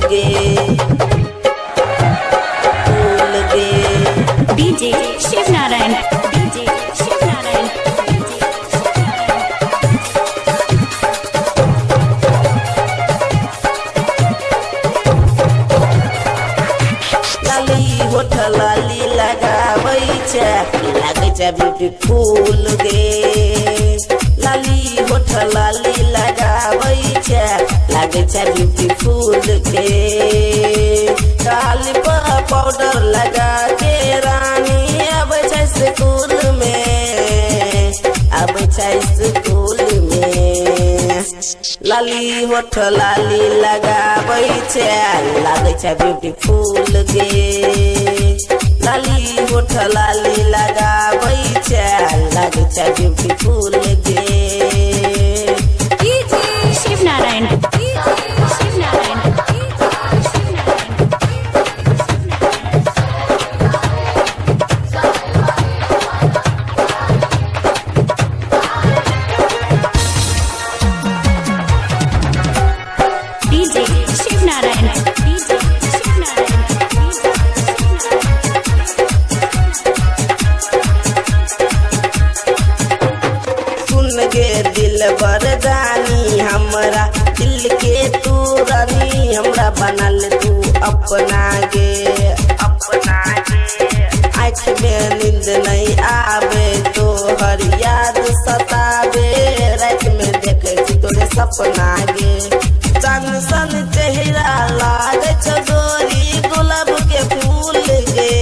गे फूल गे। DJ Shiv Narayan, DJ Shiv Narayan, DJ लाली होठ लाली लगाबै छै लागै छै ब्यूटीफुल गे। लाली होठ लाली लगाबै छै लागै छै ब्यूटीफुल गे। गाल पर पाउडर लगा के रानी आबै छै स्कूल में, आबै छै स्कूल में। लाली होठ लाली लगाबै छै लागै छै ब्यूटीफुल गे। लाली होठ लाली लगाबै छै लागै छै ब्यूटीफुल गे। DJ Shiv Narayan, DJ Shiv Narayan, DJ Shiv Narayan, DJ Shiv Narayan, सुन गे दिल बरदानी हमरा दिल के तू रानी हमरा बनल तू अपना गे अपना गे। आँख में नींद नहीं आवे तो हर याद सतावे, रात में देखे छी तोरे सपना गे। चन सन चेहरा लागे छ गोरी गुलाब के फूल गे,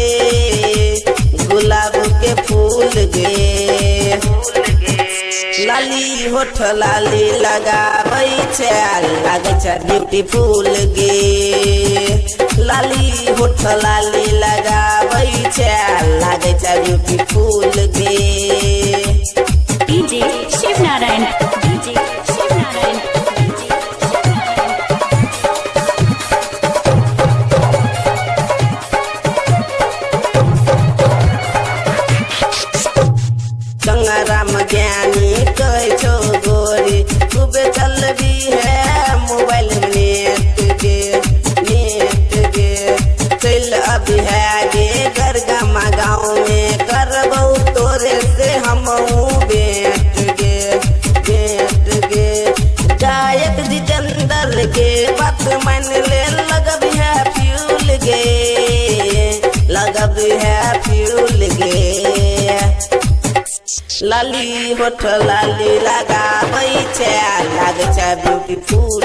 गुलाब के फूल गे। लाली होठ लाली लगाबै छै लागै छै ब्यूटीफुल गे। लाली होठ लाली लगाबै छै लागै छै ब्यूटीफुल गे। DJ Shiv Narayan, DJ Shiv Narayan, DJ Gangaram ज्ञानी कहै छो गोरी खूबे चलबी है मोबाइल नेट गे नेट गे। चल अभी है गे गरगमा गाँव में करबौ तोरे से हमहू भेंट गे भेंट गे। गायक जितेंद्र के बात मान ले लगब है फ्यूल गे लगब है फ्यूल गे। लाली होठ लाली लगाबै छै लागै छै ब्यूटीफुल